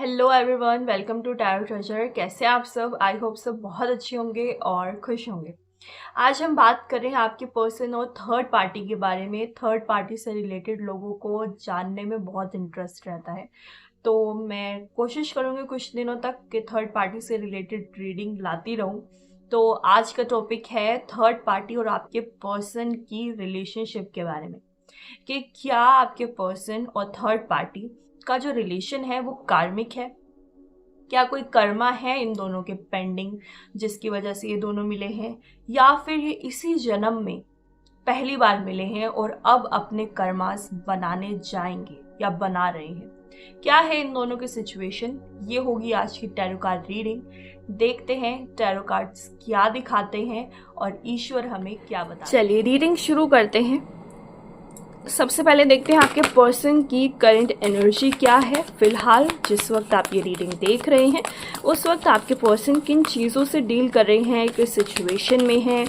Hello everyone, welcome to tarot treasure. कैसे हैं आप सब? आई होप सब बहुत अच्छे होंगे और खुश होंगे। आज हम बात कर रहे हैं आपके पर्सन और थर्ड पार्टी के बारे में। थर्ड पार्टी से रिलेटेड लोगों को जानने में बहुत इंटरेस्ट रहता है, तो मैं कोशिश करूँगी कुछ दिनों तक कि थर्ड पार्टी से रिलेटेड रीडिंग लाती रहूँ। तो आज का टॉपिक है थर्ड पार्टी और आपके पर्सन की रिलेशनशिप के बारे में, कि क्या आपके पर्सन और थर्ड पार्टी का जो रिलेशन है वो कार्मिक है। क्या कोई कर्मा है इन दोनों के पेंडिंग, जिसकी वजह से ये दोनों मिले हैं, या फिर ये इसी जन्म में पहली बार मिले हैं और अब अपने कर्मास बनाने जाएंगे या बना रहे हैं। क्या है इन दोनों की सिचुएशन, ये होगी आज की टैरो कार्ड रीडिंग। देखते हैं टैरो कार्ड्स क्या दिखाते हैं और ईश्वर हमें क्या बताते हैं। चलिए रीडिंग शुरू करते हैं। सबसे पहले देखते हैं आपके पर्सन की करंट एनर्जी क्या है। फिलहाल जिस वक्त आप ये रीडिंग देख रहे हैं उस वक्त आपके पर्सन किन चीज़ों से डील कर रहे हैं, किस सिचुएशन में हैं,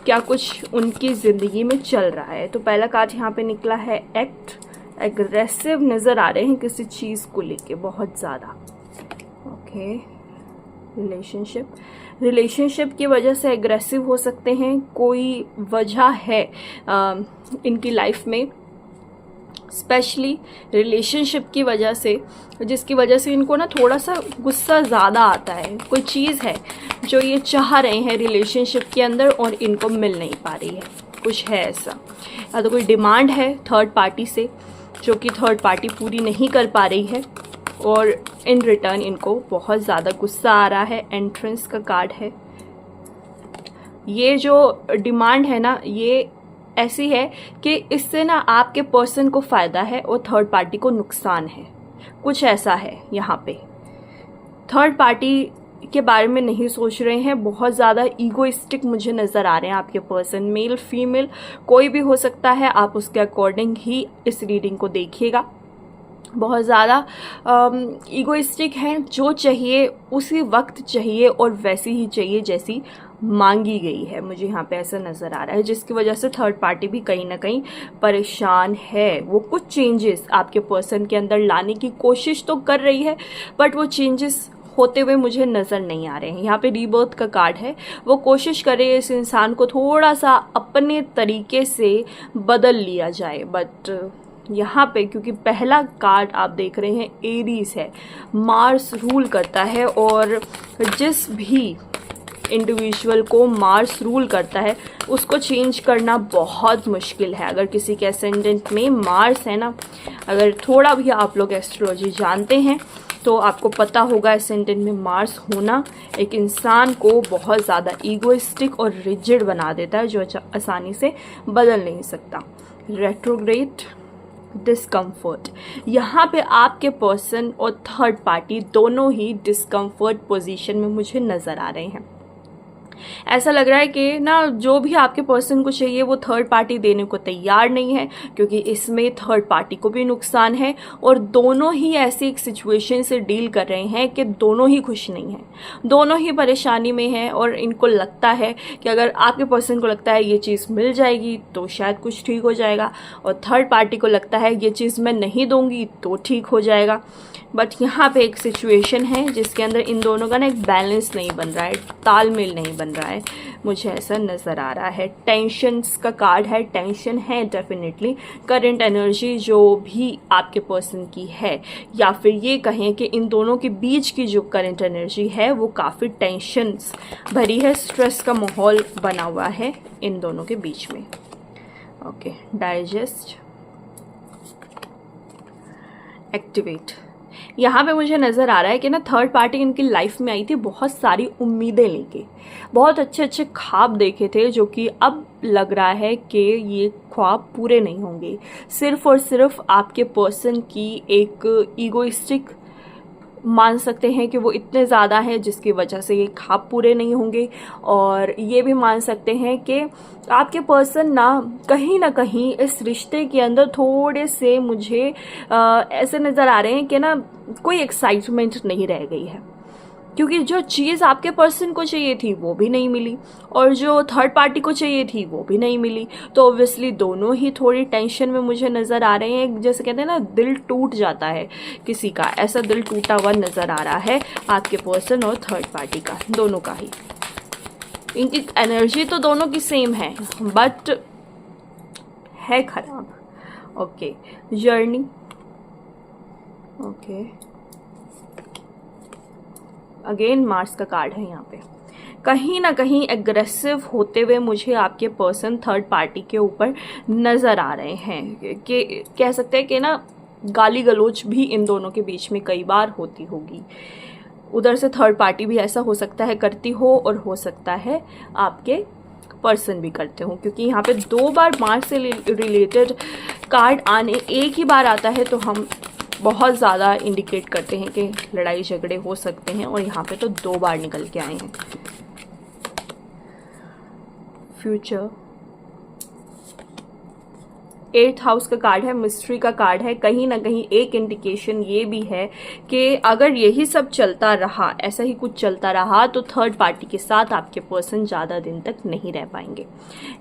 क्या कुछ उनकी ज़िंदगी में चल रहा है। तो पहला कार्ड यहाँ पे निकला है एक्ट। एग्रेसिव नज़र आ रहे हैं किसी चीज़ को लेके बहुत ज़्यादा। ओके, रिलेशनशिप की वजह से एग्रेसिव हो सकते हैं। कोई वजह है इनकी लाइफ में, स्पेशली रिलेशनशिप की वजह से, जिसकी वजह से इनको ना थोड़ा सा गुस्सा ज़्यादा आता है। कोई चीज़ है जो ये चाह रहे हैं रिलेशनशिप के अंदर और इनको मिल नहीं पा रही है। कुछ है ऐसा, या तो कोई डिमांड है थर्ड पार्टी से जो कि थर्ड पार्टी पूरी नहीं कर पा रही है और इन रिटर्न इनको बहुत ज़्यादा गुस्सा आ रहा है। एंट्रेंस का कार्ड है। ये जो डिमांड है ना, ये ऐसी है कि इससे ना आपके पर्सन को फ़ायदा है और थर्ड पार्टी को नुकसान है। कुछ ऐसा है यहाँ पे। थर्ड पार्टी के बारे में नहीं सोच रहे हैं, बहुत ज़्यादा ईगोइस्टिक मुझे नज़र आ रहे हैं आपके पर्सन। मेल फीमेल कोई भी हो सकता है, आप उसके अकॉर्डिंग ही इस रीडिंग को देखिएगा। बहुत ज़्यादा ईगोइस्टिक हैं, जो चाहिए उसी वक्त चाहिए और वैसी ही चाहिए जैसी मांगी गई है। मुझे यहाँ पे ऐसा नज़र आ रहा है, जिसकी वजह से थर्ड पार्टी भी कहीं ना कहीं परेशान है। वो कुछ चेंजेस आपके पर्सन के अंदर लाने की कोशिश तो कर रही है, बट वो चेंजेस होते हुए मुझे नज़र नहीं आ रहे हैं। यहाँ पे रीबर्थ का कार्ड है। वो कोशिश करे इस इंसान को थोड़ा सा अपने तरीके से बदल लिया जाए, बट यहाँ पे क्योंकि पहला कार्ड आप देख रहे हैं एरीज है, मार्स रूल करता है, और जिस भी इंडिविजुअल को मार्स रूल करता है उसको चेंज करना बहुत मुश्किल है। अगर किसी के एसेंडेंट में मार्स है ना, अगर थोड़ा भी आप लोग एस्ट्रोलॉजी जानते हैं तो आपको पता होगा एसेंडेंट में मार्स होना एक इंसान को बहुत ज़्यादा ईगोइस्टिक और रिजिड बना देता है, जो आसानी से बदल नहीं सकता। रेट्रोग्रेड डिस्कम्फर्ट, यहाँ पे आपके पर्सन और थर्ड पार्टी दोनों ही डिस्कम्फर्ट पोजीशन में मुझे नज़र आ रहे हैं। ऐसा लग रहा है कि ना जो भी आपके पर्सन को चाहिए वो थर्ड पार्टी देने को तैयार नहीं है, क्योंकि इसमें थर्ड पार्टी को भी नुकसान है और दोनों ही ऐसी एक सिचुएशन से डील कर रहे हैं कि दोनों ही खुश नहीं हैं, दोनों ही परेशानी में हैं। और इनको लगता है कि अगर आपके पर्सन को लगता है ये चीज़ मिल जाएगी तो शायद कुछ ठीक हो जाएगा, और थर्ड पार्टी को लगता है ये चीज़ मैं नहीं दूंगी तो ठीक हो जाएगा। बट यहाँ पे एक सिचुएशन है जिसके अंदर इन दोनों का ना एक बैलेंस नहीं बन रहा है, तालमेल नहीं बन रहा है, मुझे ऐसा नज़र आ रहा है। टेंशन्स का कार्ड है, टेंशन है डेफिनेटली। करंट एनर्जी जो भी आपके पर्सन की है, या फिर ये कहें कि इन दोनों के बीच की जो करंट एनर्जी है वो काफ़ी टेंशन्स भरी है, स्ट्रेस का माहौल बना हुआ है इन दोनों के बीच में। Okay, digest, activate. यहाँ पे मुझे नज़र आ रहा है कि ना थर्ड पार्टी इनकी लाइफ में आई थी बहुत सारी उम्मीदें लेके, बहुत अच्छे अच्छे ख्वाब देखे थे, जो कि अब लग रहा है कि ये ख्वाब पूरे नहीं होंगे। सिर्फ और सिर्फ आपके पर्सन की एक ईगोइस्टिक मान सकते हैं कि वो इतने ज़्यादा हैं जिसकी वजह से ये ख्वाब पूरे नहीं होंगे, और ये भी मान सकते हैं कि आपके पर्सन ना कहीं इस रिश्ते के अंदर थोड़े से मुझे ऐसे नज़र आ रहे हैं कि ना कोई एक्साइटमेंट नहीं रह गई है। क्योंकि जो चीज़ आपके पर्सन को चाहिए थी वो भी नहीं मिली और जो थर्ड पार्टी को चाहिए थी वो भी नहीं मिली। तो ऑब्वियसली दोनों ही थोड़ी टेंशन में मुझे नज़र आ रहे हैं। जैसे कहते हैं ना, दिल टूट जाता है किसी का, ऐसा दिल टूटा हुआ नज़र आ रहा है आपके पर्सन और थर्ड पार्टी का, दोनों का ही। इनकी एनर्जी तो दोनों की सेम है बट है खराब। Okay, journey. Okay, again Mars का कार्ड है यहाँ पे। कहीं ना कहीं एग्रेसिव होते हुए मुझे आपके पर्सन थर्ड पार्टी के ऊपर नज़र आ रहे हैं कि कह सकते हैं कि ना, गाली गलौज भी इन दोनों के बीच में कई बार होती होगी। उधर से थर्ड पार्टी भी ऐसा हो सकता है करती हो और हो सकता है आपके पर्सन भी करते हो, क्योंकि यहाँ पे 2 बार मार्स से रिलेटेड कार्ड आने एक ही बार आता है तो हम बहुत ज़्यादा इंडिकेट करते हैं कि लड़ाई झगड़े हो सकते हैं, और यहाँ पे तो 2 बार निकल के आए हैं। फ्यूचर, 8th हाउस का कार्ड है, मिस्ट्री का कार्ड है। कहीं ना कहीं एक इंडिकेशन ये भी है कि अगर यही सब चलता रहा, ऐसा ही कुछ चलता रहा, तो थर्ड पार्टी के साथ आपके पर्सन ज़्यादा दिन तक नहीं रह पाएंगे।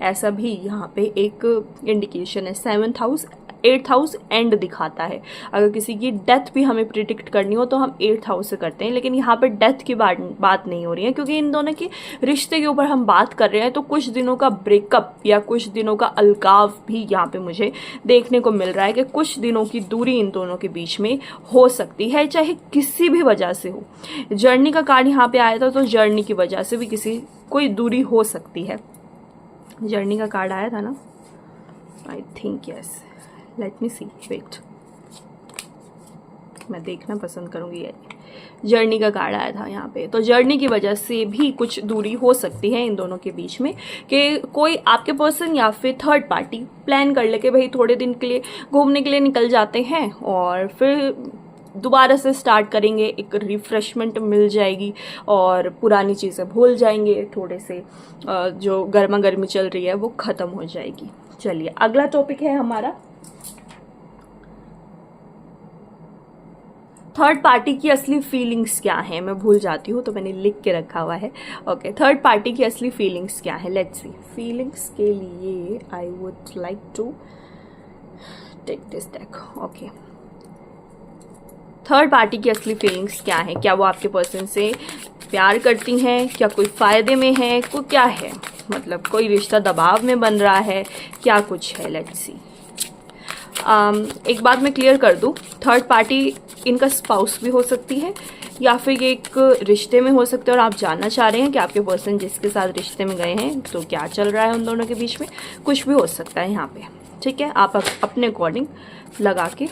ऐसा भी यहाँ पे एक इंडिकेशन है। 7th house, 8th house and दिखाता है। अगर किसी की डेथ भी हमें प्रिडिक्ट करनी हो तो हम 8th हाउस से करते हैं, लेकिन यहाँ पर डेथ की बात नहीं हो रही है, क्योंकि इन दोनों के रिश्ते के ऊपर हम बात कर रहे हैं। तो कुछ दिनों का ब्रेकअप या कुछ दिनों का अलगाव भी यहाँ पे मुझे देखने को मिल रहा है कि कुछ दिनों की दूरी इन दोनों के बीच में हो सकती है, चाहे किसी भी वजह से हो। जर्नी का कार्ड यहाँ पे आया था, तो जर्नी की वजह से भी कोई दूरी हो सकती है। जर्नी का कार्ड आया था ना, I think yes, let me see, wait, मैं देखना पसंद करूंगी। ये जर्नी का कार्ड आया था यहाँ पे, तो जर्नी की वजह से भी कुछ दूरी हो सकती है इन दोनों के बीच में, कि कोई आपके पर्सन या फिर थर्ड पार्टी प्लान कर ले कि भाई थोड़े दिन के लिए घूमने के लिए निकल जाते हैं और फिर दोबारा से स्टार्ट करेंगे, एक रिफ्रेशमेंट मिल जाएगी और पुरानी चीज़ें भूल जाएंगे, थोड़े से जो गर्मा गर्मी चल रही है वो ख़त्म हो जाएगी। चलिए, अगला टॉपिक है हमारा थर्ड पार्टी की असली फीलिंग्स क्या हैं। मैं भूल जाती हूँ तो मैंने लिख के रखा हुआ है। ओके, थर्ड पार्टी की असली फीलिंग्स क्या है, लेट्स सी। फीलिंग्स के लिए I would like to take this deck. Okay, third party की असली फीलिंग्स क्या है? क्या वो आपके पर्सन से प्यार करती हैं, क्या कोई फायदे में है, को क्या है, मतलब कोई रिश्ता दबाव में बन रहा है, क्या कुछ है, लेट्स सी। एक बात मैं क्लियर कर दूं, थर्ड पार्टी इनका स्पाउस भी हो सकती है या फिर ये एक रिश्ते में हो सकते हैं और आप जानना चाह रहे हैं कि आपके पर्सन जिसके साथ रिश्ते में गए हैं तो क्या चल रहा है उन दोनों के बीच में, कुछ भी हो सकता है यहाँ पे। ठीक है, आप अपने अकॉर्डिंग लगा के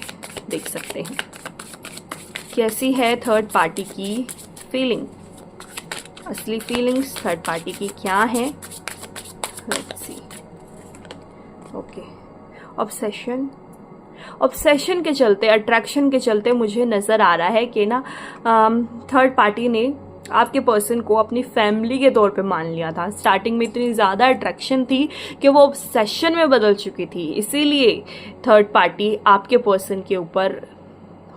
देख सकते हैं कैसी है थर्ड पार्टी की फीलिंग, असली फीलिंग्स थर्ड पार्टी की क्या है, लेट्स सी। ओके, ऑब्सेशन के चलते, अट्रैक्शन के चलते मुझे नज़र आ रहा है कि ना थर्ड पार्टी ने आपके पर्सन को अपनी फैमिली के तौर पे मान लिया था। स्टार्टिंग में इतनी ज़्यादा अट्रैक्शन थी कि वो ऑब्सेशन में बदल चुकी थी, इसीलिए थर्ड पार्टी आपके पर्सन के ऊपर,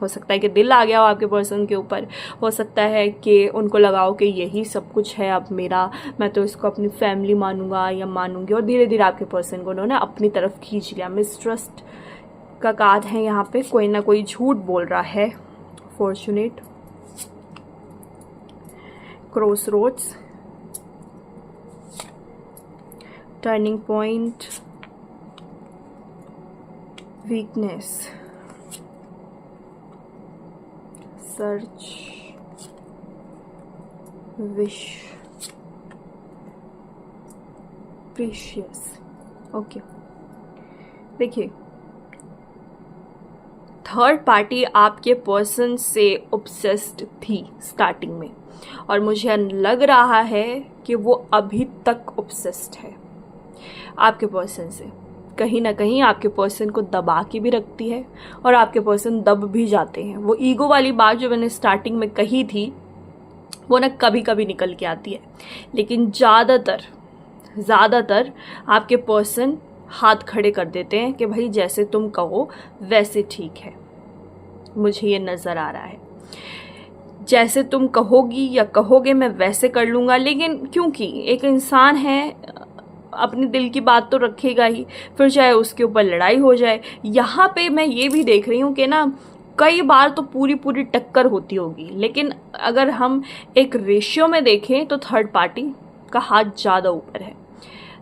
हो सकता है कि दिल आ गया हो आपके पर्सन के ऊपर, हो सकता है कि उनको लगाओ कि यही सब कुछ है अब मेरा, मैं तो इसको अपनी फैमिली मानूंगा या मानूंगी, और धीरे धीरे आपके पर्सन को उन्होंने अपनी तरफ खींच लिया। मिसट्रस्ट का कार्ड है यहाँ पे, कोई ना कोई झूठ बोल रहा है। Fortunate, crossroads, turning point, weakness, search, wish, precious. Okay, देखिए थर्ड पार्टी आपके पर्सन से ऑब्सेस्ड थी स्टार्टिंग में, और मुझे लग रहा है कि वो अभी तक ऑब्सेस्ड है आपके पर्सन से। कहीं ना कहीं आपके पर्सन को दबा के भी रखती है और आपके पर्सन दब भी जाते हैं। वो ईगो वाली बात जो मैंने स्टार्टिंग में कही थी वो ना कभी कभी निकल के आती है, लेकिन ज़्यादातर आपके पर्सन हाथ खड़े कर देते हैं कि भाई जैसे तुम कहो वैसे ठीक है। मुझे ये नज़र आ रहा है। जैसे तुम कहोगी या कहोगे मैं वैसे कर लूँगा, लेकिन क्योंकि एक इंसान है अपने दिल की बात तो रखेगा ही, फिर चाहे उसके ऊपर लड़ाई हो जाए। यहाँ पे मैं ये भी देख रही हूँ कि ना कई बार तो पूरी पूरी टक्कर होती होगी, लेकिन अगर हम एक रेशियो में देखें तो थर्ड पार्टी का हाथ ज़्यादा ऊपर है।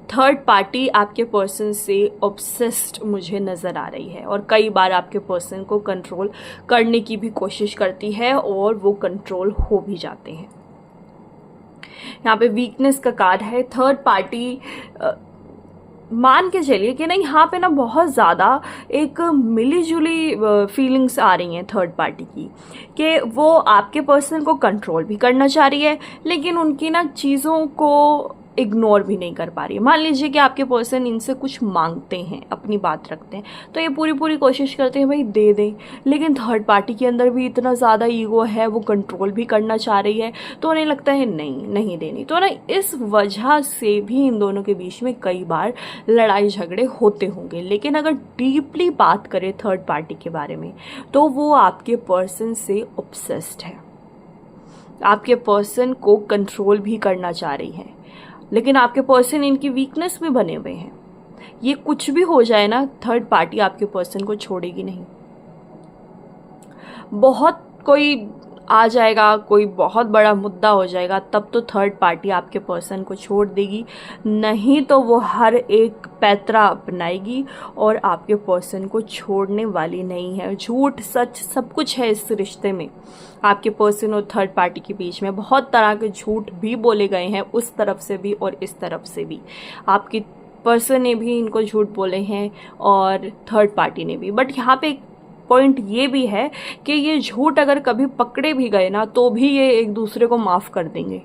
थर्ड पार्टी आपके पर्सन से ऑब्सेस्ड मुझे नज़र आ रही है और कई बार आपके पर्सन को कंट्रोल करने की भी कोशिश करती है और वो कंट्रोल हो भी जाते हैं। यहाँ पे वीकनेस का कार्ड है। थर्ड पार्टी मान के चलिए कि ना यहाँ पे ना बहुत ज़्यादा एक मिली जुली फीलिंग्स आ रही हैं थर्ड पार्टी की, कि वो आपके पर्सन को कंट्रोल भी करना चाह रही है लेकिन उनकी ना चीज़ों को इग्नोर भी नहीं कर पा रही है। मान लीजिए कि आपके पर्सन इनसे कुछ मांगते हैं, अपनी बात रखते हैं, तो ये पूरी पूरी कोशिश करते हैं भाई दे दें, लेकिन थर्ड पार्टी के अंदर भी इतना ज़्यादा ईगो है, वो कंट्रोल भी करना चाह रही है, तो उन्हें लगता है नहीं देनी। तो ना इस वजह से भी इन दोनों के बीच में कई बार लड़ाई झगड़े होते होंगे। लेकिन अगर डीपली बात करें थर्ड पार्टी के बारे में तो वो आपके पर्सन से ऑब्सेस्ड है, आपके पर्सन को कंट्रोल भी करना चाह रही है, लेकिन आपके पर्सन इनकी वीकनेस में बने हुए हैं। ये कुछ भी हो जाए ना, थर्ड पार्टी आपके पर्सन को छोड़ेगी नहीं। बहुत कोई आ जाएगा, कोई बहुत बड़ा मुद्दा हो जाएगा, तब तो थर्ड पार्टी आपके पर्सन को छोड़ देगी, नहीं तो वो हर एक पैतरा अपनाएगी और आपके पर्सन को छोड़ने वाली नहीं है। झूठ सच सब कुछ है इस रिश्ते में। आपके पर्सन और थर्ड पार्टी के बीच में बहुत तरह के झूठ भी बोले गए हैं, उस तरफ से भी और इस तरफ से भी। आपके पर्सन ने भी इनको झूठ बोले हैं और थर्ड पार्टी ने भी। बट यहाँ पे पॉइंट ये भी है कि ये झूठ अगर कभी पकड़े भी गए ना तो भी ये एक दूसरे को माफ़ कर देंगे।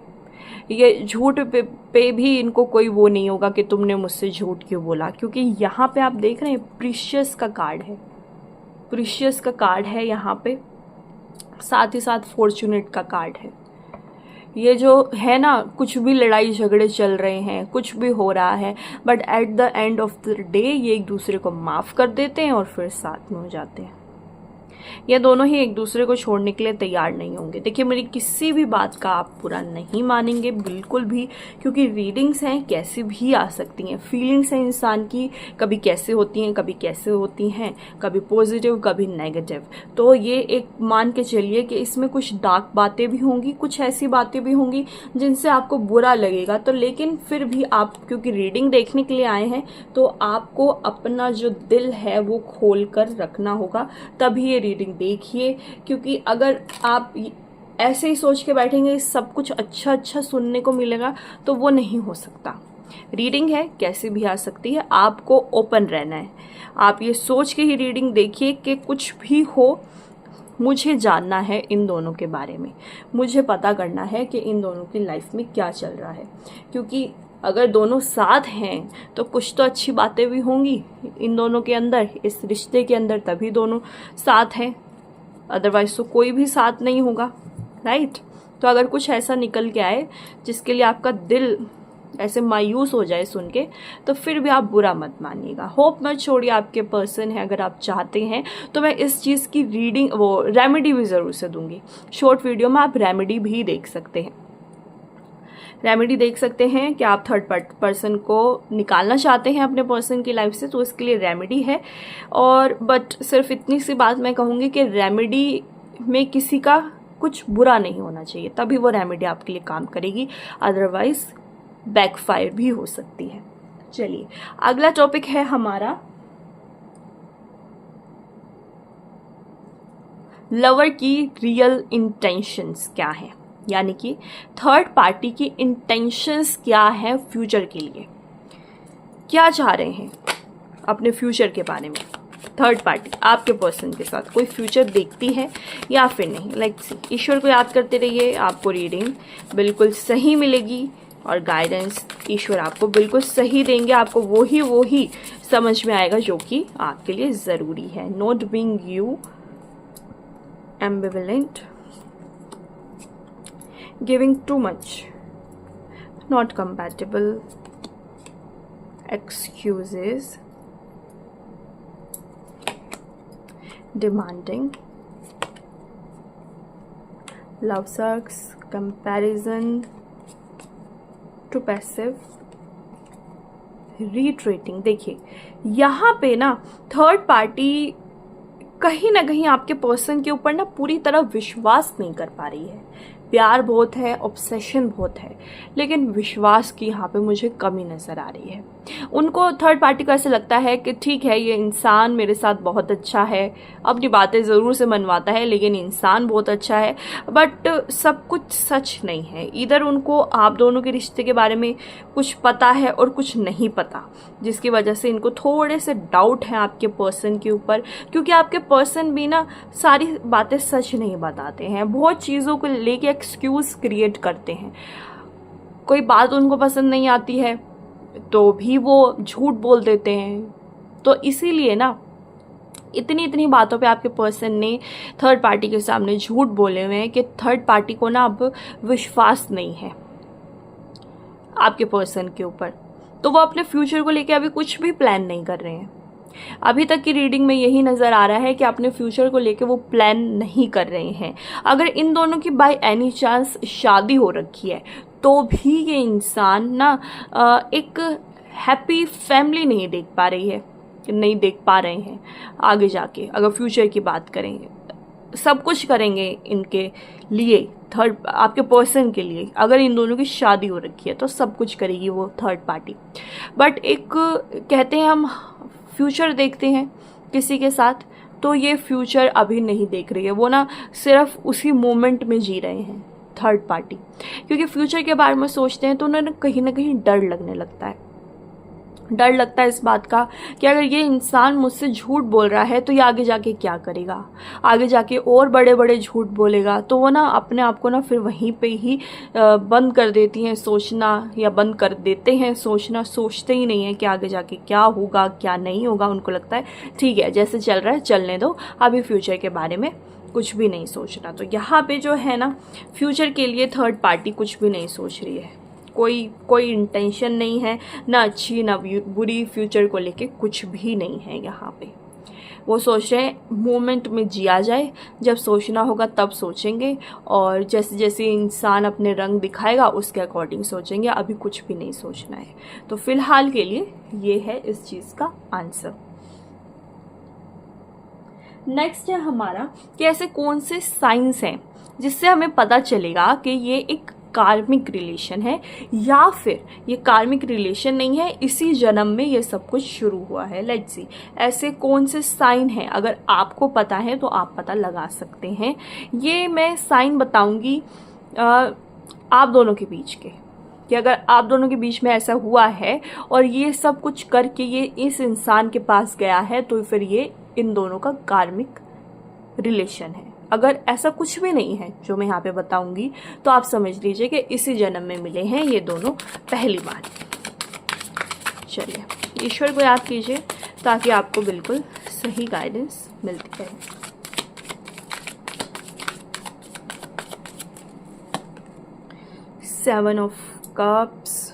ये झूठ पे भी इनको कोई वो नहीं होगा कि तुमने मुझसे झूठ क्यों बोला, क्योंकि यहाँ पे आप देख रहे हैं प्रीशियस का कार्ड है, प्रीशियस का कार्ड है यहाँ पे, साथ ही साथ फॉर्चुनेट का कार्ड है। ये जो है ना, कुछ भी लड़ाई झगड़े चल रहे हैं, कुछ भी हो रहा है, but at the end of the day ये एक दूसरे को माफ़ कर देते हैं और फिर साथ में हो जाते हैं। ये दोनों ही एक दूसरे को छोड़ने के लिए तैयार नहीं होंगे। देखिए मेरी किसी भी बात का आप पूरा नहीं मानेंगे बिल्कुल भी, क्योंकि रीडिंग्स हैं, कैसी भी आ सकती हैं। फीलिंग्स हैं इंसान की, कभी कैसे होती हैं, कभी कैसे होती हैं, कभी पॉजिटिव कभी नेगेटिव। तो ये एक मान के चलिए कि इसमें कुछ डार्क बातें भी होंगी, कुछ ऐसी बातें भी होंगी जिनसे आपको बुरा लगेगा। तो लेकिन फिर भी आप क्योंकि रीडिंग देखने के लिए आए हैं तो आपको अपना जो दिल है वो खोल कर रखना होगा, तभी ये रीडिंग देखिए। क्योंकि अगर आप ऐसे ही सोच के बैठेंगे सब कुछ अच्छा अच्छा सुनने को मिलेगा तो वो नहीं हो सकता। रीडिंग है, कैसे भी आ सकती है, आपको ओपन रहना है। आप ये सोच के ही रीडिंग देखिए कि कुछ भी हो मुझे जानना है इन दोनों के बारे में, मुझे पता करना है कि इन दोनों की लाइफ में क्या चल रहा है। क्योंकि अगर दोनों साथ हैं तो कुछ तो अच्छी बातें भी होंगी इन दोनों के अंदर, इस रिश्ते के अंदर, तभी दोनों साथ हैं, अदरवाइज तो कोई भी साथ नहीं होगा, राइट। तो अगर कुछ ऐसा निकल के आए जिसके लिए आपका दिल ऐसे मायूस हो जाए सुन के, तो फिर भी आप बुरा मत मानिएगा। होप मत छोड़िए, आपके पर्सन है, अगर आप चाहते हैं तो मैं इस चीज़ की रीडिंग वो रेमेडी भी ज़रूर से दूंगी। शॉर्ट वीडियो में आप रेमेडी भी देख सकते हैं, रेमेडी देख सकते हैं कि आप थर्ड पर्सन को निकालना चाहते हैं अपने पर्सन की लाइफ से, तो इसके लिए रेमेडी है। और बट सिर्फ इतनी सी बात मैं कहूँगी कि रेमेडी में किसी का कुछ बुरा नहीं होना चाहिए, तभी वो रेमेडी आपके लिए काम करेगी, अदरवाइज बैकफायर भी हो सकती है। चलिए अगला टॉपिक है हमारा लवर की रियल इंटेंशंस क्या है, यानी कि थर्ड पार्टी की इंटेंशंस क्या है फ्यूचर के लिए, क्या चाह रहे हैं अपने फ्यूचर के बारे में। थर्ड पार्टी आपके पर्सन के साथ कोई फ्यूचर देखती है या फिर नहीं। लाइक ईश्वर को याद करते रहिए, आपको रीडिंग बिल्कुल सही मिलेगी और गाइडेंस ईश्वर आपको बिल्कुल सही देंगे। आपको वो ही समझ में आएगा जो कि आपके लिए ज़रूरी है। Not being you ambivalent, giving too much, not compatible, excuses, demanding, love sucks, comparison to passive, retreating. देखिए यहाँ पे ना थर्ड पार्टी कहीं ना कहीं आपके पर्सन के ऊपर ना पूरी तरह विश्वास नहीं कर पा रही है। प्यार बहुत है, ऑब्सेशन बहुत है, लेकिन विश्वास की यहाँ पे मुझे कमी नज़र आ रही है। उनको थर्ड पार्टी को ऐसे लगता है कि ठीक है, ये इंसान मेरे साथ बहुत अच्छा है, अपनी बातें ज़रूर से मनवाता है, लेकिन इंसान बहुत अच्छा है, बट सब कुछ सच नहीं है। इधर उनको आप दोनों के रिश्ते के बारे में कुछ पता है और कुछ नहीं पता, जिसकी वजह से इनको थोड़े से डाउट हैं आपके पर्सन के ऊपर, क्योंकि आपके पर्सन भी ना सारी बातें सच नहीं बताते हैं, बहुत चीज़ों को लेके एक्सक्यूज क्रिएट करते हैं। कोई बात उनको पसंद नहीं आती है तो भी वो झूठ बोल देते हैं। तो इसीलिए ना इतनी बातों पे आपके पर्सन ने थर्ड पार्टी के सामने झूठ बोले हुए हैं कि थर्ड पार्टी को ना अब विश्वास नहीं है आपके पर्सन के ऊपर। तो वो अपने फ्यूचर को लेके अभी कुछ भी प्लान नहीं कर रहे हैं। अभी तक की रीडिंग में यही नज़र आ रहा है कि अपने फ्यूचर को लेके वो प्लान नहीं कर रहे हैं। अगर इन दोनों की बाय एनी चांस शादी हो रखी है तो भी ये इंसान ना एक हैप्पी फैमिली नहीं देख पा रही है, नहीं देख पा रहे हैं आगे जाके। अगर फ्यूचर की बात करेंगे, सब कुछ करेंगे इनके लिए, थर्ड आपके पर्सन के लिए। अगर इन दोनों की शादी हो रखी है तो सब कुछ करेगी वो थर्ड पार्टी। बट एक कहते हैं हम फ्यूचर देखते हैं किसी के साथ, तो ये फ्यूचर अभी नहीं देख रही है। वो ना सिर्फ उसी मोमेंट में जी रहे हैं थर्ड पार्टी, क्योंकि फ्यूचर के बारे में सोचते हैं तो उन्हें ना कहीं डर लगने लगता है। डर लगता है इस बात का कि अगर ये इंसान मुझसे झूठ बोल रहा है तो ये आगे जाके क्या करेगा, आगे जाके और बड़े बड़े झूठ बोलेगा। तो वो ना अपने आप को ना फिर वहीं पे ही बंद कर देती हैं सोचना, या बंद कर देते हैं सोचना। सोचते ही नहीं है कि आगे जाके क्या होगा क्या नहीं होगा। उनको लगता है ठीक है, जैसे चल रहा है चलने दो, अभी फ्यूचर के बारे में कुछ भी नहीं सोचना। तो यहाँ पे जो है ना फ्यूचर के लिए थर्ड पार्टी कुछ भी नहीं सोच रही है। कोई इंटेंशन नहीं है, ना अच्छी ना बुरी, फ्यूचर को लेके कुछ भी नहीं है यहाँ पे। वो सोच रहे हैं मोमेंट में जिया जाए, जब सोचना होगा तब सोचेंगे, और जैसे जैसे इंसान अपने रंग दिखाएगा उसके अकॉर्डिंग सोचेंगे। अभी कुछ भी नहीं सोचना है। तो फिलहाल के लिए ये है इस चीज़ का आंसर। नेक्स्ट है हमारा कि ऐसे कौन से साइंस हैं जिससे हमें पता चलेगा कि ये एक कार्मिक रिलेशन है, या फिर ये कार्मिक रिलेशन नहीं है, इसी जन्म में ये सब कुछ शुरू हुआ है। लेट्स सी ऐसे कौन से साइन हैं। अगर आपको पता है तो आप पता लगा सकते हैं। ये मैं साइन बताऊंगी आप दोनों के बीच के, कि अगर आप दोनों के बीच में ऐसा हुआ है और ये सब कुछ करके ये इस इंसान के पास गया है तो फिर ये इन दोनों का कार्मिक रिलेशन है। अगर ऐसा कुछ भी नहीं है जो मैं यहाँ पे बताऊंगी तो आप समझ लीजिए कि इसी जन्म में मिले हैं ये दोनों पहली बार। चलिए ईश्वर को याद कीजिए ताकि आपको बिल्कुल सही गाइडेंस मिलती रहे। Seven of cups,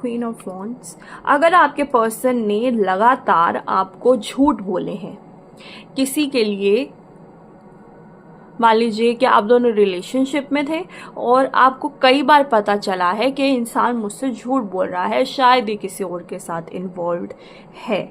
queen of wands. अगर आपके पर्सन ने लगातार आपको झूठ बोले हैं किसी के लिए, मान लीजिए कि आप दोनों रिलेशनशिप में थे और आपको कई बार पता चला है कि इंसान मुझसे झूठ बोल रहा है, शायद ये किसी और के साथ इन्वॉल्व है,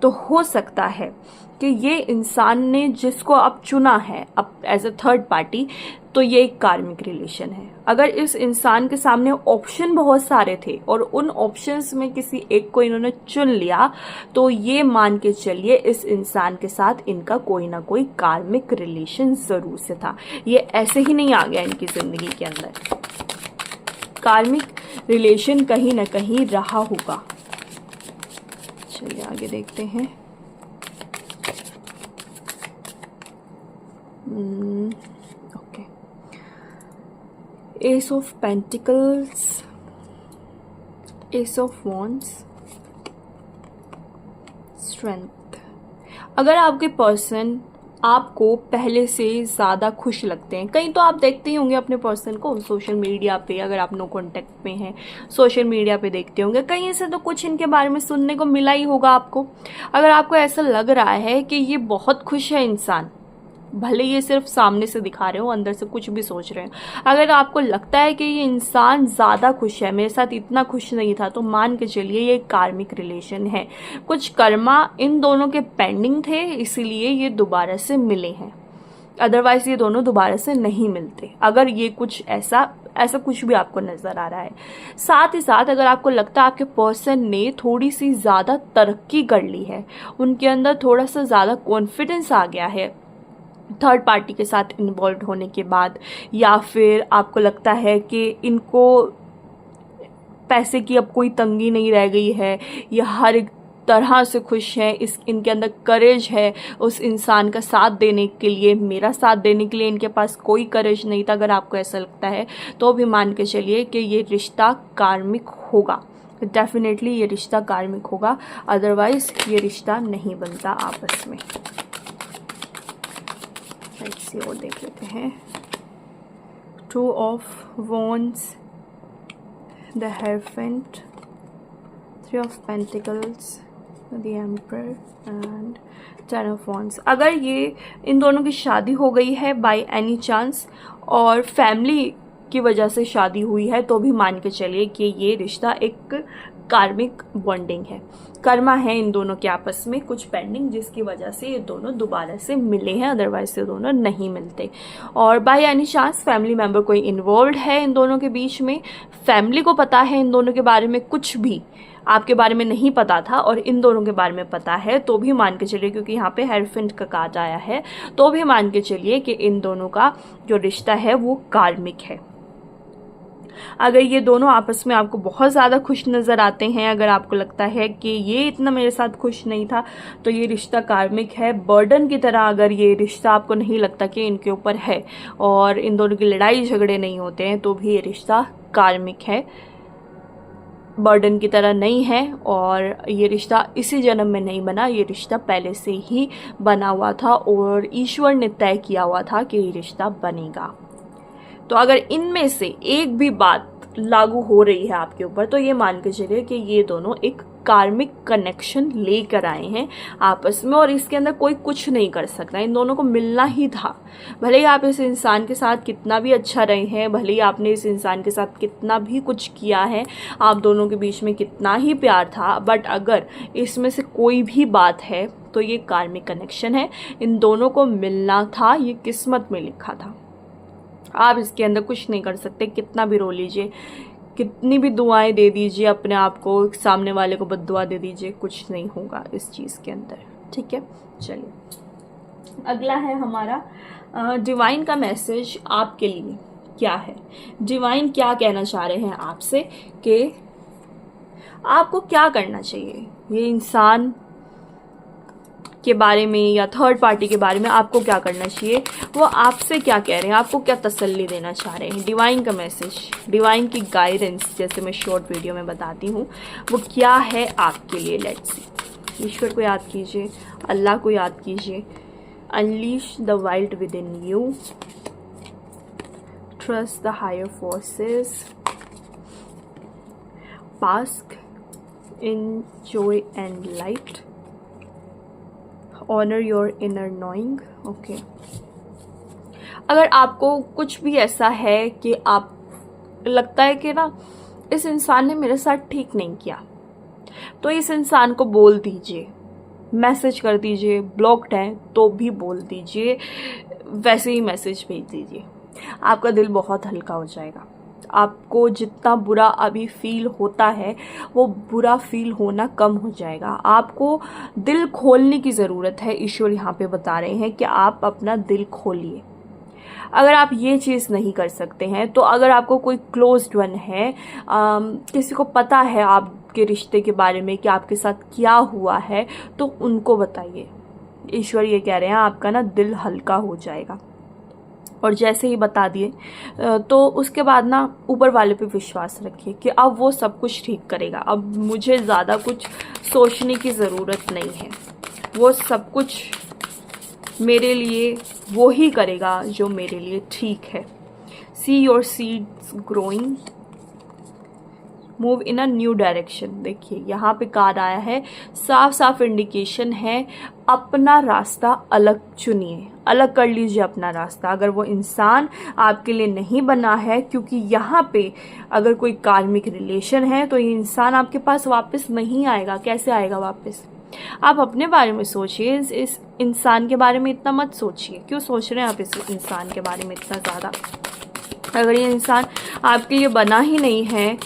तो हो सकता है कि ये इंसान ने जिसको अब चुना है अब एज अ थर्ड पार्टी, तो ये एक कार्मिक रिलेशन है। अगर इस इंसान के सामने ऑप्शन बहुत सारे थे और उन ऑप्शंस में किसी एक को इन्होंने चुन लिया, तो ये मान के चलिए इस इंसान के साथ इनका कोई ना कोई कार्मिक रिलेशन जरूर से था। ये ऐसे ही नहीं आ गया इनकी जिंदगी के अंदर, कार्मिक रिलेशन कहीं ना कहीं रहा होगा। चलिए आगे देखते हैं। Okay, S of pentacles, S of wands, strength. अगर आपके पर्सन आपको पहले से ज़्यादा खुश लगते हैं, कहीं तो आप देखते ही होंगे अपने पर्सन को सोशल मीडिया पे, अगर आप नो कॉन्टेक्ट में हैं सोशल मीडिया पे देखते होंगे, कहीं से तो कुछ इनके बारे में सुनने को मिला ही होगा आपको। अगर आपको ऐसा लग रहा है कि ये बहुत खुश है इंसान भले ये सिर्फ सामने से दिखा रहे हो, अंदर से कुछ भी सोच रहे हैं। अगर आपको लगता है कि ये इंसान ज़्यादा खुश है, मेरे साथ इतना खुश नहीं था, तो मान के चलिए ये कार्मिक रिलेशन है। कुछ कर्मा इन दोनों के पेंडिंग थे, इसीलिए ये दोबारा से मिले हैं, अदरवाइज ये दोनों दोबारा से नहीं मिलते। अगर ये कुछ ऐसा कुछ भी आपको नजर आ रहा है। साथ ही साथ अगर आपको लगता है आपके पर्सन ने थोड़ी सी ज़्यादा तरक्की कर ली है, उनके अंदर थोड़ा सा ज़्यादा कॉन्फिडेंस आ गया है थर्ड पार्टी के साथ इन्वॉल्व होने के बाद, या फिर आपको लगता है कि इनको पैसे की अब कोई तंगी नहीं रह गई है, या हर एक तरह से खुश हैं, इनके अंदर करेज है उस इंसान का साथ देने के लिए, मेरा साथ देने के लिए इनके पास कोई करेज नहीं था। अगर आपको ऐसा लगता है तो भी मान के चलिए कि ये रिश्ता कार्मिक होगा, डेफिनेटली ये रिश्ता कार्मिक होगा, अदरवाइज ये रिश्ता नहीं बनता आपस में। और देख लेते हैं, 2 of wands, the hierophant, 3 of pentacles, the emperor and 10 of wands. अगर ये इन दोनों की शादी हो गई है बाय एनी चांस और फैमिली की वजह से शादी हुई है, तो भी मान के चलिए कि ये रिश्ता एक कार्मिक बॉन्डिंग है। कर्मा है इन दोनों के आपस में कुछ पेंडिंग, जिसकी वजह से ये दोनों दोबारा से मिले हैं, अदरवाइज ये दोनों नहीं मिलते। और by any chance family member कोई इन्वॉल्व है इन दोनों के बीच में, फैमिली को पता है इन दोनों के बारे में, कुछ भी आपके बारे में नहीं पता था और इन दोनों के बारे में पता है, तो भी मान के चलिए, क्योंकि यहाँ पे हेरोफेंट का कार्ड आया है, तो भी मान के चलिए कि इन दोनों का जो रिश्ता है वो कार्मिक है। अगर ये दोनों आपस में आपको बहुत ज़्यादा खुश नज़र आते हैं, अगर आपको लगता है कि ये इतना मेरे साथ खुश नहीं था, तो ये रिश्ता कार्मिक है। बर्डन की तरह अगर ये रिश्ता आपको नहीं लगता कि इनके ऊपर है और इन दोनों की लड़ाई झगड़े नहीं होते हैं, तो भी ये रिश्ता कार्मिक है, बर्डन की तरह नहीं है। और ये रिश्ता इसी जन्म में नहीं बना, ये रिश्ता पहले से ही बना हुआ था और ईश्वर ने तय किया हुआ था कि ये रिश्ता बनेगा। तो अगर इनमें से एक भी बात लागू हो रही है आपके ऊपर, तो ये मान के चलिए कि ये दोनों एक कार्मिक कनेक्शन लेकर आए हैं आपस में, और इसके अंदर कोई कुछ नहीं कर सकता, इन दोनों को मिलना ही था। भले ही आप इस इंसान के साथ कितना भी अच्छा रहे हैं, भले ही आपने इस इंसान के साथ कितना भी कुछ किया है, आप दोनों के बीच में कितना ही प्यार था, बट अगर इसमें से कोई भी बात है तो ये कार्मिक कनेक्शन है, इन दोनों को मिलना था, ये किस्मत में लिखा था। आप इसके अंदर कुछ नहीं कर सकते, कितना भी रो लीजिए, कितनी भी दुआएं दे दीजिए अपने आप को, सामने वाले को बद्दुआ दे दीजिए, कुछ नहीं होगा इस चीज़ के अंदर। ठीक है, चलिए अगला है हमारा डिवाइन का मैसेज आपके लिए क्या है। डिवाइन क्या कहना चाह रहे हैं आपसे कि आपको क्या करना चाहिए, ये इंसान के बारे में या थर्ड पार्टी के बारे में आपको क्या करना चाहिए, वो आपसे क्या कह रहे हैं, आपको क्या तसल्ली देना चाह रहे हैं। डिवाइन का मैसेज, डिवाइन की गाइडेंस, जैसे मैं शॉर्ट वीडियो में बताती हूँ, वो क्या है आपके लिए। Let's see. ईश्वर को याद कीजिए, अल्लाह को याद कीजिए। Unleash the wild within you, trust the higher forces, bask in joy and light, honour your inner knowing. Okay, अगर आपको कुछ भी ऐसा है कि आप लगता है कि ना इस इंसान ने मेरे साथ ठीक नहीं किया, तो इस इंसान को बोल दीजिए, मैसेज कर दीजिए, ब्लॉक्ड है तो भी बोल दीजिए, वैसे ही मैसेज भेज दीजिए, आपका दिल बहुत हल्का हो जाएगा। आपको जितना बुरा अभी फील होता है वो बुरा फील होना कम हो जाएगा। आपको दिल खोलने की ज़रूरत है, ईश्वर यहाँ पे बता रहे हैं कि आप अपना दिल खोलिए। अगर आप ये चीज़ नहीं कर सकते हैं, तो अगर आपको कोई क्लोज्ड वन है, किसी को पता है आपके रिश्ते के बारे में कि आपके साथ क्या हुआ है, तो उनको बताइए। ईश्वर ये कह रहे हैं आपका ना दिल हल्का हो जाएगा। और जैसे ही बता दिए तो उसके बाद ना ऊपर वाले पे विश्वास रखिए कि अब वो सब कुछ ठीक करेगा, अब मुझे ज़्यादा कुछ सोचने की ज़रूरत नहीं है, वो सब कुछ मेरे लिए वो ही करेगा जो मेरे लिए ठीक है। See your seeds growing, move in a new direction. देखिए यहाँ पे कार्ड आया है, साफ साफ इंडिकेशन है, अपना रास्ता अलग चुनिए, अलग कर लीजिए अपना रास्ता। अगर वो इंसान आपके लिए नहीं बना है, क्योंकि यहाँ पे अगर कोई कार्मिक रिलेशन है तो ये इंसान आपके पास वापस नहीं आएगा। कैसे आएगा वापस? आप अपने बारे में सोचिए, इस इंसान के बारे में इतना मत सोचिए। क्यों सोच रहे हैं आप इस इंसान के बारे में इतना ज़्यादा? अगर ये इंसान आपके लिए बना ही नहीं है,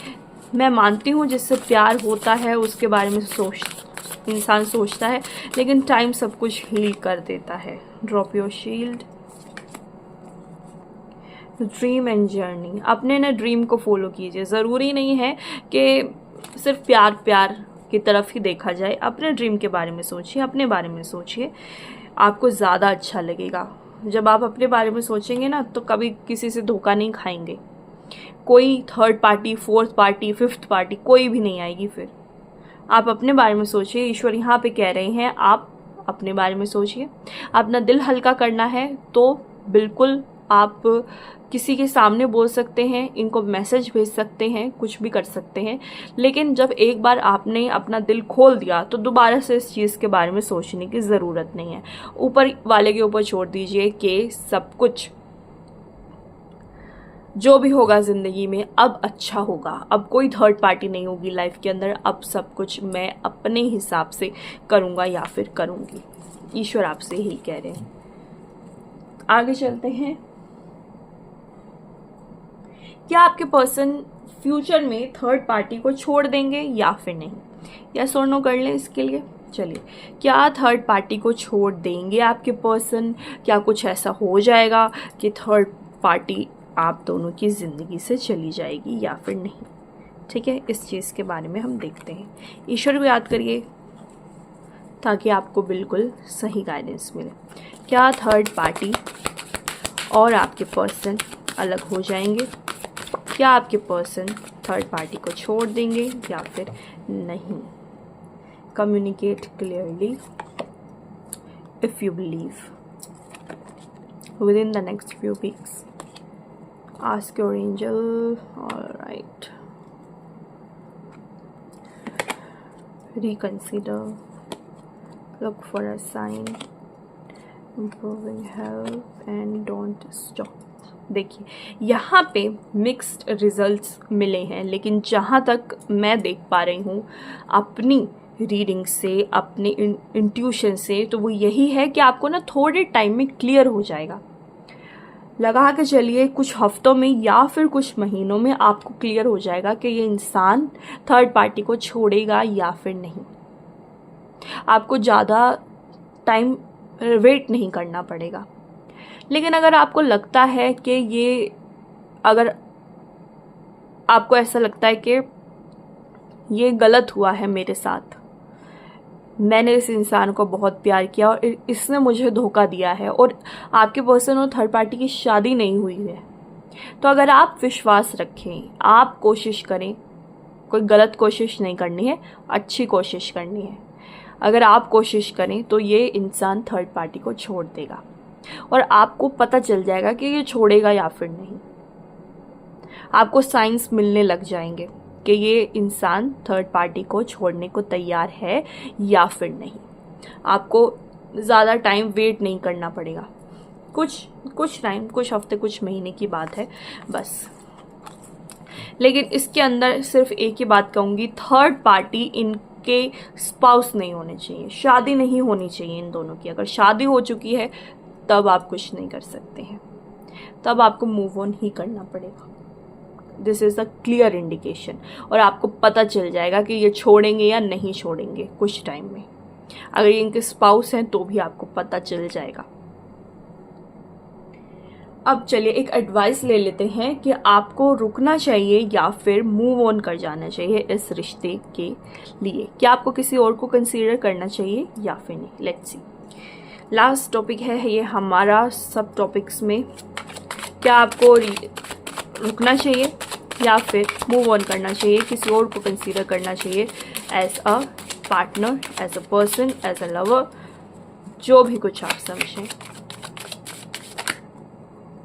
मैं मानती हूँ जिससे प्यार होता है उसके बारे में इंसान सोचता है, लेकिन टाइम सब कुछ हील कर देता है। Drop your shield. Dream and journey, अपने ना ड्रीम को फॉलो कीजिए। ज़रूरी नहीं है कि सिर्फ प्यार की तरफ ही देखा जाए। अपने ड्रीम के बारे में सोचिए, अपने बारे में सोचिए, आपको ज़्यादा अच्छा लगेगा। जब आप अपने बारे में सोचेंगे ना तो कभी किसी से धोखा नहीं खाएंगे। कोई third party, fourth party, fifth party कोई भी नहीं आएगी। फिर आप अपने बारे में सोचिए। ईश्वर यहाँ पे कह रहे हैं आप अपने बारे में सोचिए। अपना दिल हल्का करना है तो बिल्कुल आप किसी के सामने बोल सकते हैं, इनको मैसेज भेज सकते हैं, कुछ भी कर सकते हैं। लेकिन जब एक बार आपने अपना दिल खोल दिया तो दोबारा से इस चीज़ के बारे में सोचने की ज़रूरत नहीं है। ऊपर वाले के ऊपर छोड़ दीजिए कि सब कुछ जो भी होगा ज़िंदगी में अब अच्छा होगा। अब कोई थर्ड पार्टी नहीं होगी लाइफ के अंदर। अब सब कुछ मैं अपने हिसाब से करूँगा या फिर करूँगी। ईश्वर आपसे यही कह रहे हैं। आगे चलते हैं। क्या आपके पर्सन फ्यूचर में थर्ड पार्टी को छोड़ देंगे या फिर नहीं? यस और नो कर लें इसके लिए। चलिए, क्या थर्ड पार्टी को छोड़ देंगे आपके पर्सन? क्या कुछ ऐसा हो जाएगा कि थर्ड पार्टी आप दोनों की ज़िंदगी से चली जाएगी या फिर नहीं? ठीक है, इस चीज़ के बारे में हम देखते हैं। ईश्वर को याद करिए ताकि आपको बिल्कुल सही गाइडेंस मिले। क्या थर्ड पार्टी और आपके पर्सन अलग हो जाएंगे? क्या आपके पर्सन थर्ड पार्टी को छोड़ देंगे या फिर नहीं? Communicate clearly if you believe within the next few weeks. Ask your angel. All right. Reconsider. Look for a sign. Improving health and don't stop. देखिए यहाँ पे मिक्स्ड रिजल्ट्स मिले हैं, लेकिन जहाँ तक मैं देख पा रही हूँ अपनी रीडिंग से, अपने इंट्यूशन से, तो वो यही है कि आपको ना थोड़े टाइम में क्लियर हो जाएगा। लगा के चलिए कुछ हफ्तों में या फिर कुछ महीनों में आपको क्लियर हो जाएगा कि ये इंसान थर्ड पार्टी को छोड़ेगा या फिर नहीं। आपको ज़्यादा टाइम वेट नहीं करना पड़ेगा। लेकिन अगर आपको लगता है कि अगर आपको ऐसा लगता है कि ये गलत हुआ है मेरे साथ, मैंने इस इंसान को बहुत प्यार किया और इसने मुझे धोखा दिया है और आपके पर्सन और थर्ड पार्टी की शादी नहीं हुई है, तो अगर आप विश्वास रखें, आप कोशिश करें, कोई गलत कोशिश नहीं करनी है, अच्छी कोशिश करनी है। अगर आप कोशिश करें तो ये इंसान थर्ड पार्टी को छोड़ देगा और आपको पता चल जाएगा कि ये छोड़ेगा या फिर नहीं। आपको साइंस मिलने लग जाएंगे कि ये इंसान थर्ड पार्टी को छोड़ने को तैयार है या फिर नहीं। आपको ज़्यादा टाइम वेट नहीं करना पड़ेगा। कुछ टाइम, कुछ हफ्ते, कुछ महीने की बात है बस। लेकिन इसके अंदर सिर्फ एक ही बात कहूँगी, थर्ड पार्टी इनके स्पाउस नहीं होने चाहिए, शादी नहीं होनी चाहिए इन दोनों की। अगर शादी हो चुकी है तब आप कुछ नहीं कर सकते हैं, तब आपको मूव ऑन ही करना पड़ेगा। This is a clear indication और आपको पता चल जाएगा कि ये छोड़ेंगे या नहीं छोड़ेंगे कुछ टाइम में। अगर ये इनके स्पाउस हैं तो भी आपको पता चल जाएगा। अब चलिए एक एडवाइस ले लेते हैं कि आपको रुकना चाहिए या फिर मूव ऑन कर जाना चाहिए इस रिश्ते के लिए। क्या आपको किसी और को कंसीडर करना चाहिए या फिर नहीं? Let's see. लास्ट टॉपिक है ये हमारा सब टॉपिक्स में। क्या आपको रुकना चाहिए या फिर मूव ऑन करना चाहिए, किसी और को कंसीडर करना चाहिए as a partner, as a person, as a lover, जो भी कुछ आप समझें।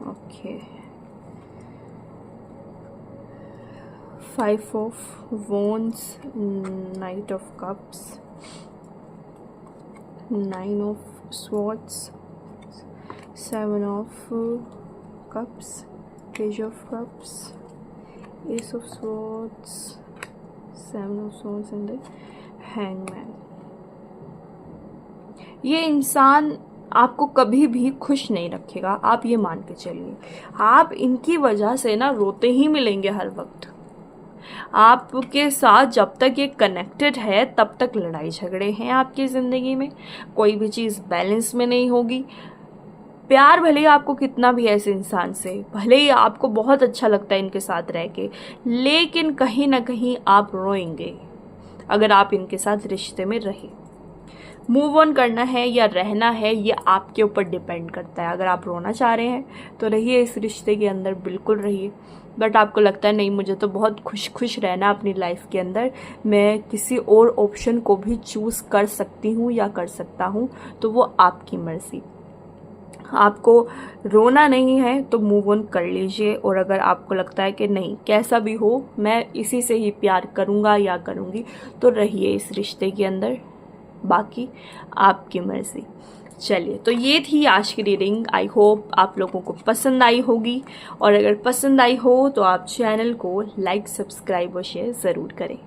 Okay, 5 of Wands, Knight of Cups, 9 of Swords, 7 of Cups, Page of Cups, Ace of Swords, 7 of Swords and the Hangman। ये इंसान आपको कभी भी खुश नहीं रखेगा, आप ये मान के चलिए। आप इनकी वजह से ना रोते ही मिलेंगे हर वक्त। आपके साथ जब तक ये कनेक्टेड है तब तक लड़ाई झगड़े हैं आपकी ज़िंदगी में, कोई भी चीज़ बैलेंस में नहीं होगी। प्यार भले ही आपको कितना भी ऐसे इंसान से, भले ही आपको बहुत अच्छा लगता है इनके साथ रह के, लेकिन कहीं ना कहीं आप रोएंगे अगर आप इनके साथ रिश्ते में रहे। मूव ऑन करना है या रहना है ये आपके ऊपर डिपेंड करता है। अगर आप रोना चाह रहे हैं तो रहिए इस रिश्ते के अंदर, बिल्कुल रहिए। बट आपको लगता है नहीं मुझे तो बहुत खुश रहना अपनी लाइफ के अंदर, मैं किसी और ऑप्शन को भी चूज़ कर सकती हूँ या कर सकता हूँ, तो वो आपकी मर्ज़ी। आपको रोना नहीं है तो मूव ऑन कर लीजिए। और अगर आपको लगता है कि नहीं कैसा भी हो मैं इसी से ही प्यार करूँगा या करूँगी, तो रहिए इस रिश्ते के अंदर, बाकी आपकी मर्ज़ी। चलिए, तो ये थी आज की रीडिंग। आई होप आप लोगों को पसंद आई होगी, और अगर पसंद आई हो तो आप चैनल को लाइक, सब्सक्राइब और शेयर ज़रूर करें।